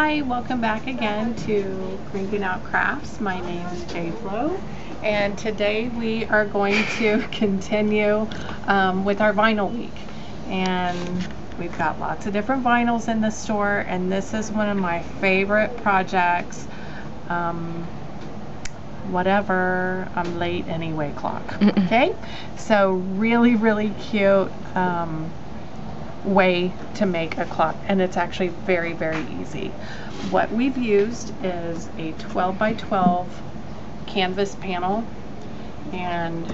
Hi, welcome back again to Cranking Out Crafts. My name is Jay Flo, and today we are going to continue with our vinyl week. And we've got lots of different vinyls in the store, and this is one of my favorite projects. Whatever, I'm late anyway clock. Okay, so really cute way to make a clock, and it's actually very easy. What we've used is a 12 by 12 canvas panel, and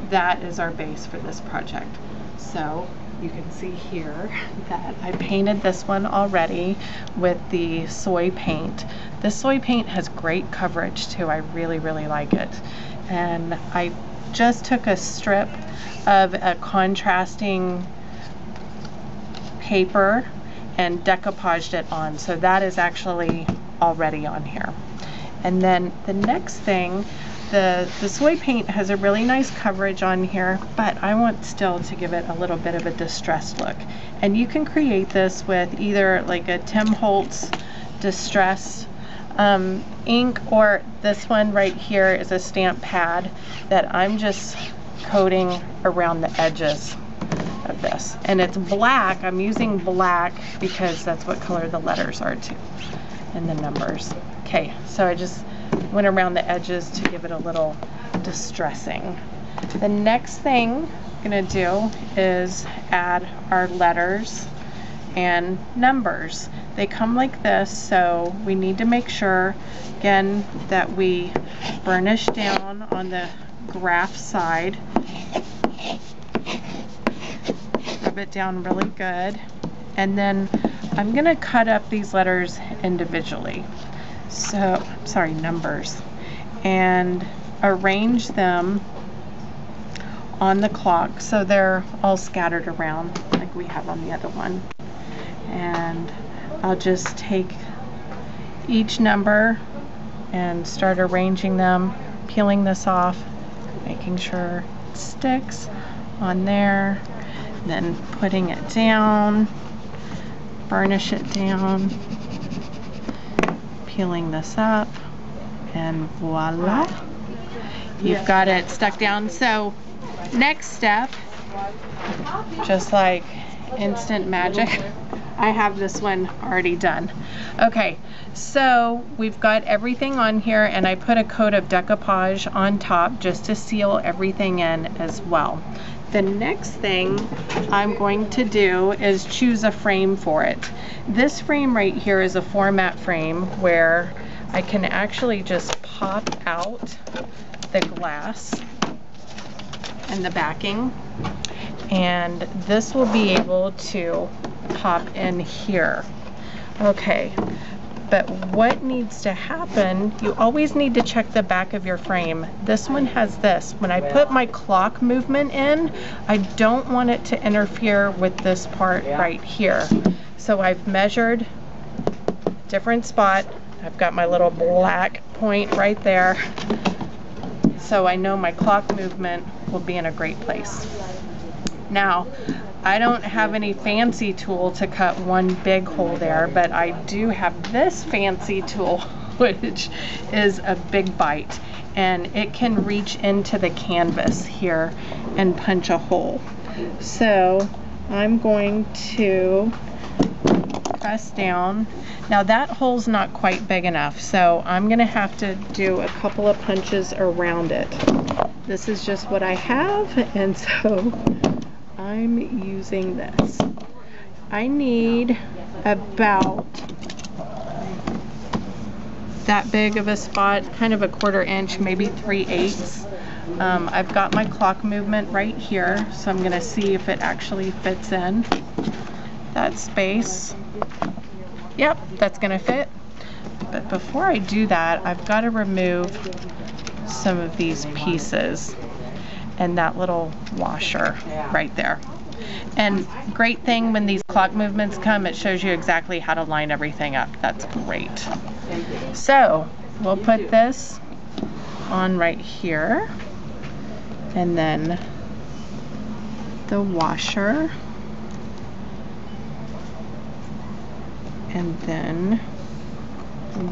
that is our base for this project. So you can see here that I painted this one already with the soy paint. This soy paint has great coverage too. I really like it. And I just took a strip of a contrasting paper and decoupaged it on, so that is actually already on here. And then the next thing, the soy paint has a really nice coverage on here, but I want still to give it a little bit of a distressed look. And you can create this with either like a Tim Holtz distress ink, or this one right here is a stamp pad that I'm just coating around the edges of this. And it's black. I'm using black because that's what color the letters are too, and the numbers. Okay, so I just went around the edges to give it a little distressing. The next thing I'm gonna do is add our letters and numbers. They come like this, so we need to make sure again that we burnish down on the graph side. Rub it down really good, and then I'm gonna cut up these letters individually, so sorry, numbers, and arrange them on the clock so they're all scattered around like we have on the other one. And I'll just take each number and start arranging them, peeling this off, making sure it sticks on there, then putting it down, burnish it down, peeling this up, and voila, you've got it stuck down. So next step, just like instant magic, I have this one already done. Okay, so we've got everything on here, and I put a coat of decoupage on top just to seal everything in as well. The next thing I'm going to do is choose a frame for it. This frame right here is a format frame where I can actually just pop out the glass and the backing, and this will be able to pop in here. Okay, but what needs to happen, you always need to check the back of your frame. This one has this. When I put my clock movement in, I don't want it to interfere with this part right here. So I've measured a different spot. I've got my little black point right there, so I know my clock movement will be in a great place. Now, I don't have any fancy tool to cut one big hole there, but I do have this fancy tool, which is a big bite, and it can reach into the canvas here and punch a hole. So I'm going to press down. Now that hole's not quite big enough, so I'm gonna have to do a couple of punches around it. This is just what I have, and so I'm using this. I need about that big of a spot, kind of a 1/4 inch, maybe 3/8. I've got my clock movement right here, so I'm gonna see if it actually fits in that space. Yep, that's gonna fit. But before I do that, I've got to remove some of these pieces and that little washer right there. And great thing when these clock movements come, it shows you exactly how to line everything up. That's great. So we'll put this on right here, and then the washer, and then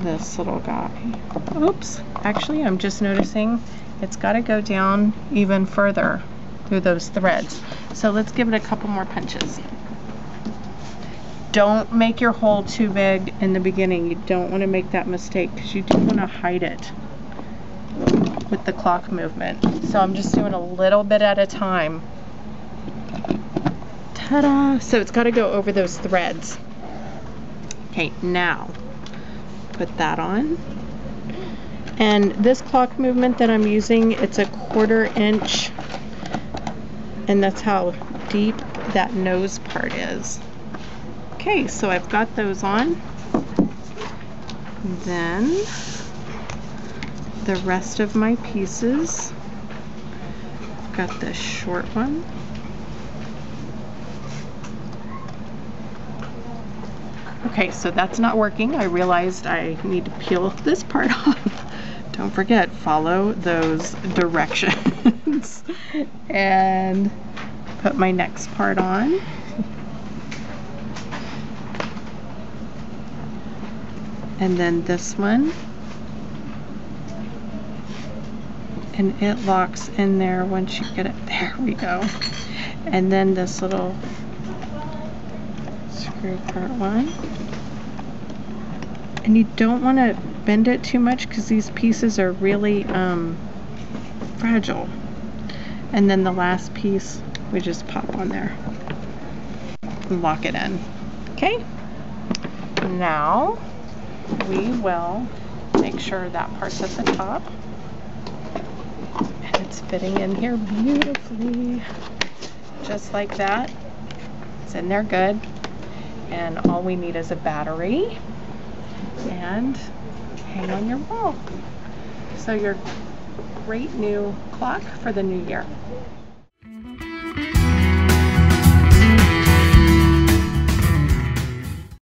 this little guy. Oops, actually I'm just noticing it's got to go down even further through those threads. So let's give it a couple more punches. Don't make your hole too big in the beginning. You don't want to make that mistake because you do want to hide it with the clock movement. So I'm just doing a little bit at a time. Ta-da! So it's got to go over those threads. Okay, now put that on. And this clock movement that I'm using, it's a 1/4 inch, and that's how deep that nose part is. Okay, so I've got those on. Then the rest of my pieces, I've got this short one. Okay, so that's not working. I realized I need to peel this part off. Don't forget, follow those directions. And put my next part on. And then this one. And it locks in there once you get it. There we go. And then this little screw part one. And you don't want to bend it too much because these pieces are really fragile. And then the last piece we just pop on there and lock it in. Okay, now we will make sure that part's at the top and it's fitting in here beautifully, just like that. It's in there good, and all we need is a battery and hang on your wall. So your great new clock for the new year.